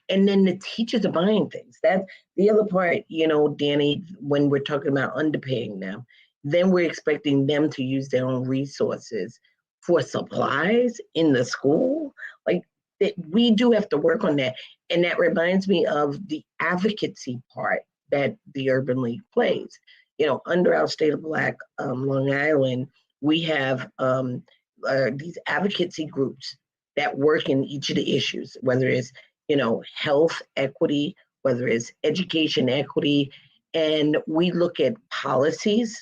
And then the teachers are buying things. That's the other part, Danny, when we're talking about underpaying them, then we're expecting them to use their own resources for supplies in the school. We do have to work on that. And that reminds me of the advocacy part that the Urban League plays. Under our State of Black, Long Island, we have these advocacy groups that work in each of the issues, whether it's, health equity, whether it's education equity. And we look at policies,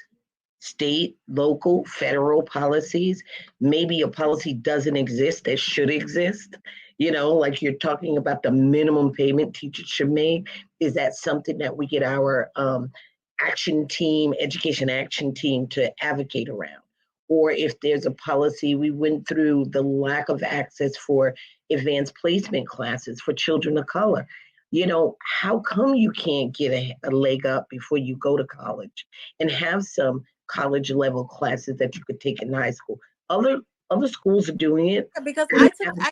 state, local, federal policies. Maybe a policy doesn't exist that should exist. Like you're talking about the minimum payment teachers should make. Is that something that we get our education action team to advocate around? Or if there's a policy, we went through the lack of access for advanced placement classes for children of color. How come you can't get a leg up before you go to college and have some college level classes that you could take in high school? Other schools are doing it. Because I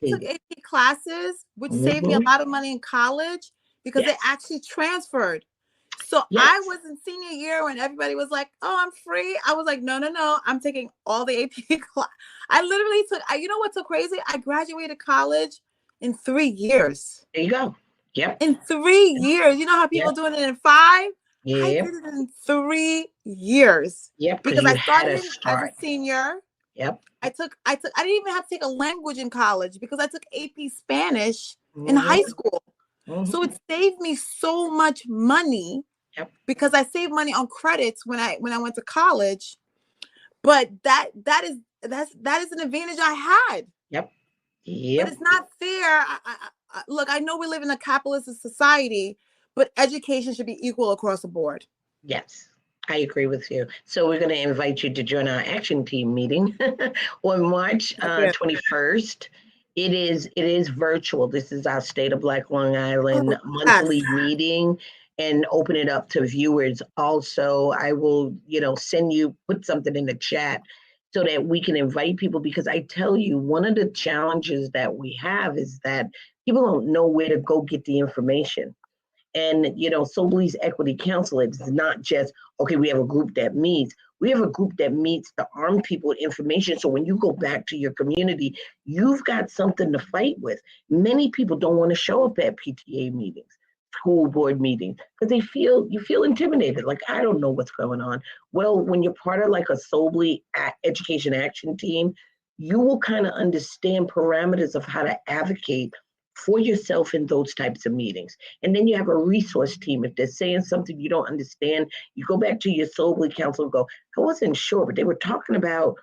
took AP classes, which saved me a lot of money in college because they actually transferred. So I was in senior year when everybody was like, oh, I'm free. I was like, no, I'm taking all the AP class. I literally took, you know what's so crazy? I graduated college in 3 years. There you go. Yep. In 3 years. You know how people doing it in 5? Yeah. I did it in 3 years. Yep. Because I started as a senior. Yep. I didn't even have to take a language in college because I took AP Spanish in high school. So it saved me so much money because I saved money on credits when I went to college. But that is an advantage I had. Yep. But Yep. it's not fair. Look, I know we live in a capitalist society, but education should be equal across the board. Yes, I agree with you. So we're going to invite you to join our action team meeting on March 21st. It is virtual. This is our State of Black Long Island monthly meeting, and open it up to viewers. Also, I will, put something in the chat so that we can invite people, because I tell you, one of the challenges that we have is that people don't know where to go get the information. And, Soble's Equity Council, it's not just, okay, we have a group that meets. We have a group that meets to arm people with information. So when you go back to your community, you've got something to fight with. Many people don't want to show up at PTA meetings, school board meetings, because you feel intimidated. Like, I don't know what's going on. Well, when you're part of like a Soble Education Action Team, you will kind of understand parameters of how to advocate for yourself in those types of meetings. And then you have a resource team. If they're saying something you don't understand, you go back to your Soble council and go, I wasn't sure, but they were talking about,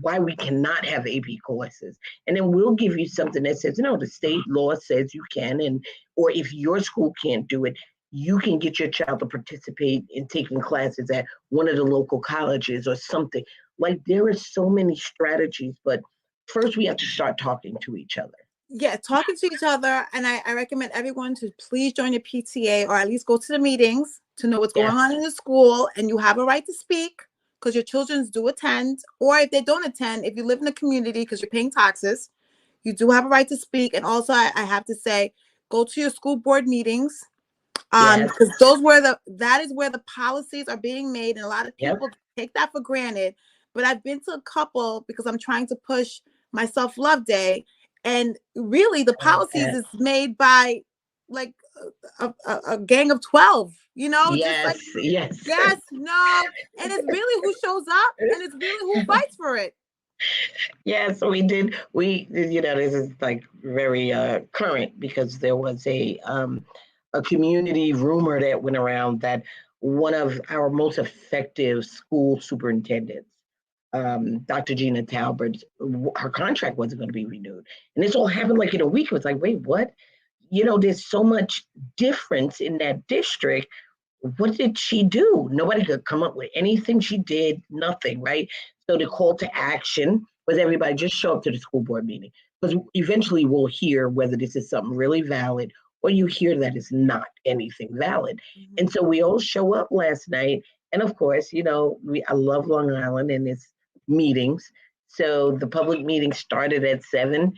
why we cannot have AP courses. And then we'll give you something that says, no, the state law says you can, or if your school can't do it, you can get your child to participate in taking classes at one of the local colleges or something. Like, there are so many strategies, but first we have to start talking to each other. Yeah, talking to each other. And I recommend everyone to please join the PTA, or at least go to the meetings to know what's going on in the school. And you have a right to speak, because your children do attend. Or if they don't attend, if you live in the community because you're paying taxes, you do have a right to speak. And also, I have to say, go to your school board meetings, because that is where the policies are being made. And a lot of people take that for granted. But I've been to a couple because I'm trying to push my self-love day. And really, the policies is made by like a gang of 12, Yes, yes, no. And it's really who shows up, and it's really who fights for it. Yes, we did. This is like very current, because there was a community rumor that went around that one of our most effective school superintendents, Dr. Gina Talbert, her contract wasn't going to be renewed. And this all happened like in a week. It was like, wait, what? There's so much difference in that district. What did she do? Nobody could come up with anything she did, nothing, right? So the call to action was everybody just show up to the school board meeting, because eventually we'll hear whether this is something really valid or you hear that it's not anything valid. Mm-hmm. And so we all show up last night. And of course, I love Long Island and its meetings. So the public meeting started at 7.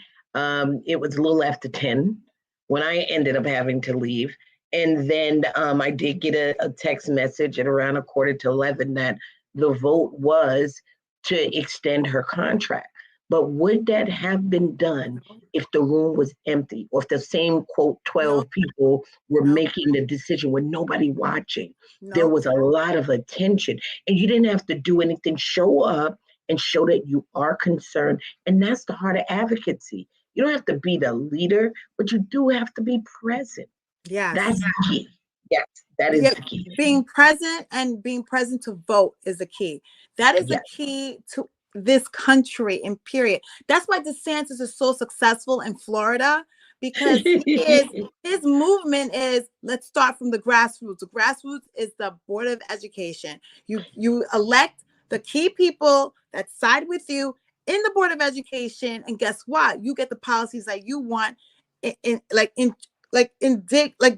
It was a little after 10 when I ended up having to leave. And then I did get a text message at around 11:15 that the vote was to extend her contract. But would that have been done if the room was empty, or if the same, quote, 12 people were making the decision with nobody watching? There was a lot of attention, and you didn't have to do anything. Show up and show that you are concerned. And that's the heart of advocacy. You don't have to be the leader, but you do have to be present. Yes. That's the key. Yes, that is the key. Being present, and being present to vote is the key. That is the key to this country, and period. That's why DeSantis is so successful in Florida, because his movement is, let's start from the grassroots. The grassroots is the Board of Education. You elect the key people that side with you in the Board of Education, and guess what? You get the policies that you want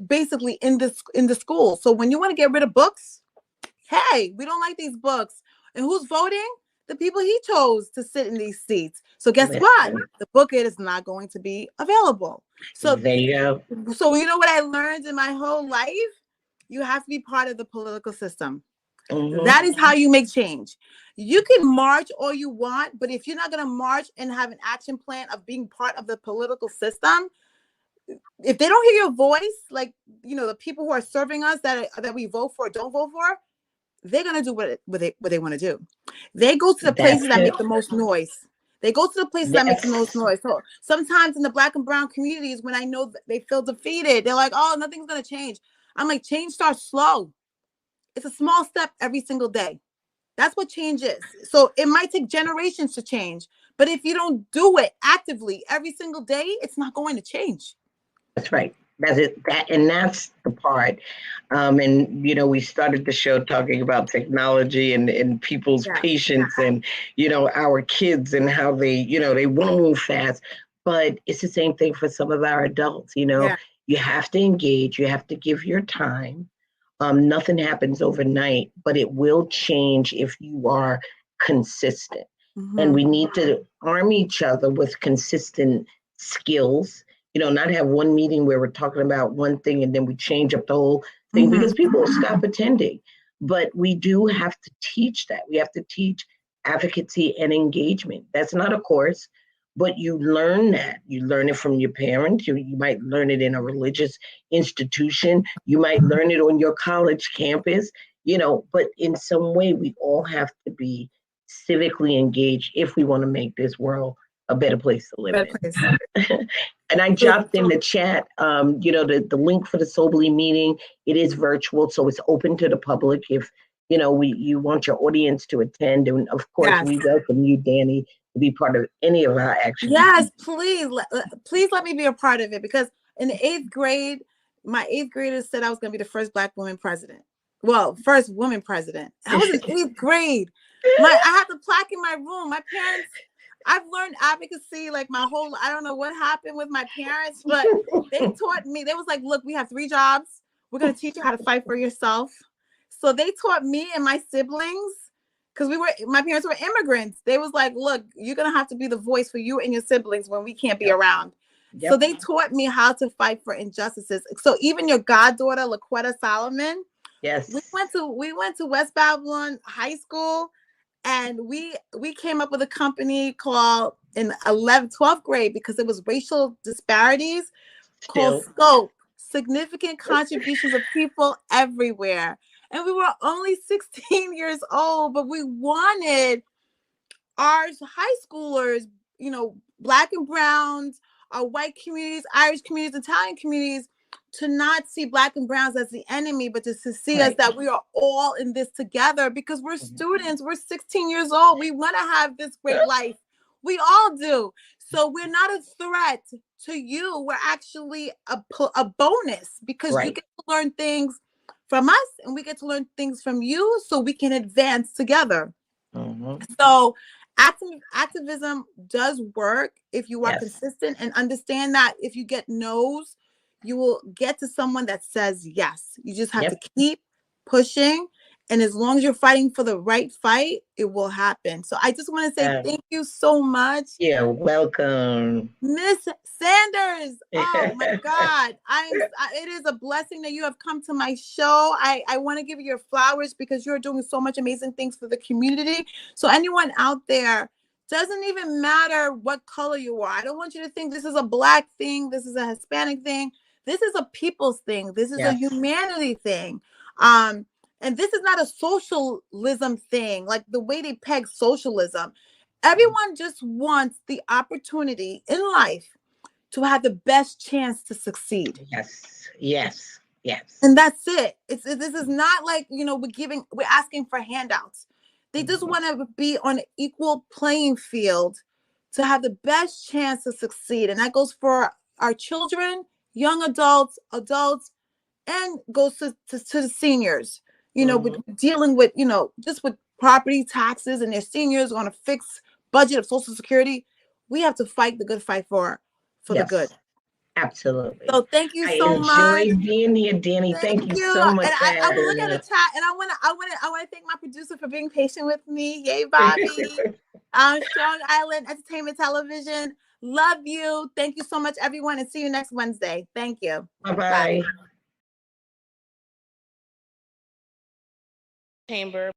basically in the school. So when you want to get rid of books, hey, we don't like these books. And who's voting? The people he chose to sit in these seats. So guess what? The book is not going to be available. So there you go. So you know what I learned in my whole life? You have to be part of the political system. Mm-hmm. That is how you make change. You can march all you want, but if you're not going to march and have an action plan of being part of the political system, if they don't hear your voice, like, the people who are serving us that we vote for or don't vote for, they're going to do what they want to do. They go to the places that make the most noise. They go to the places that make the most noise. So sometimes in the Black and brown communities, when I know that they feel defeated, they're like, oh, nothing's going to change. I'm like, change starts slow. It's a small step every single day. That's what change is. So it might take generations to change, But if you don't do it actively every single day, it's not going to change. That's right. That's it. That's the part. And we started the show talking about technology and people's patience and our kids and how they want to move fast. But it's the same thing for some of our adults. You have to engage. You have to give your time. Nothing happens overnight, but it will change if you are consistent. And we need to arm each other with consistent skills. Not have one meeting where we're talking about one thing and then we change up the whole thing because people will stop attending. But we do have to teach that. We have to teach advocacy and engagement. That's not a course, but you learn that. You learn it from your parents. You might learn it in a religious institution. You might learn it on your college campus, but in some way we all have to be civically engaged if we want to make this world a better place to live in. And I dropped in the chat, the link for the Soberly meeting. It is virtual, so it's open to the public if, you want your audience to attend. And of course, we welcome you, Danni, to be part of any of our actions. Yes, please. Please let me be a part of it, because in the 8th grade, my 8th graders said I was going to be the first Black woman president. Well, first woman president. I was in 8th grade. I had the plaque in my room. My parents, I've learned advocacy like my whole, I don't know what happened with my parents, but they taught me. They was like, look, we have 3 jobs. We're going to teach you how to fight for yourself. So they taught me and my siblings, because my parents were immigrants. They was like, look, you're going to have to be the voice for you and your siblings when we can't be around. Yep. So they taught me how to fight for injustices. So even your goddaughter, LaQuetta Solomon, yes, we went to West Babylon High School, and we came up with a company called in 12th grade, because it was racial disparities, called SCOPE, Significant Contributions of People Everywhere. And we were only 16 years old, but we wanted our high schoolers, Black and Browns, our white communities, Irish communities, Italian communities, to not see Black and Browns as the enemy, but to see us that we are all in this together, because we're students. We're 16 years old. We want to have this great life. We all do. So we're not a threat to you. We're actually a bonus, because you get to learn things from us and we get to learn things from you, so we can advance together. So activism does work if you are consistent, and understand that if you get no's, you will get to someone that says yes. You just have to keep pushing. And as long as you're fighting for the right fight, it will happen. So I just want to say thank you so much. You're welcome, Miss Sanders. Oh my God. It is a blessing that you have come to my show. I want to give you your flowers, because you're doing so much amazing things for the community. So anyone out there, doesn't even matter what color you are. I don't want you to think this is a Black thing. This is a Hispanic thing. This is a people's thing. This is a humanity thing. And this is not a socialism thing, like the way they peg socialism. Everyone just wants the opportunity in life to have the best chance to succeed. Yes. And that's it. This is not like, we're asking for handouts. They just want to be on an equal playing field to have the best chance to succeed. And that goes for our children, young adults, and goes to the seniors. With dealing with, just with property taxes, and their seniors on a fixed budget of Social Security. We have to fight the good fight for the good. Absolutely. So thank you so much. I enjoyed being here, Danni. Thank you so much. And I will look at the chat, and I want to thank my producer for being patient with me. Yay, Bobby. Strong Island Entertainment Television. Love you. Thank you so much, everyone, and see you next Wednesday. Thank you. Bye-bye. Chamber.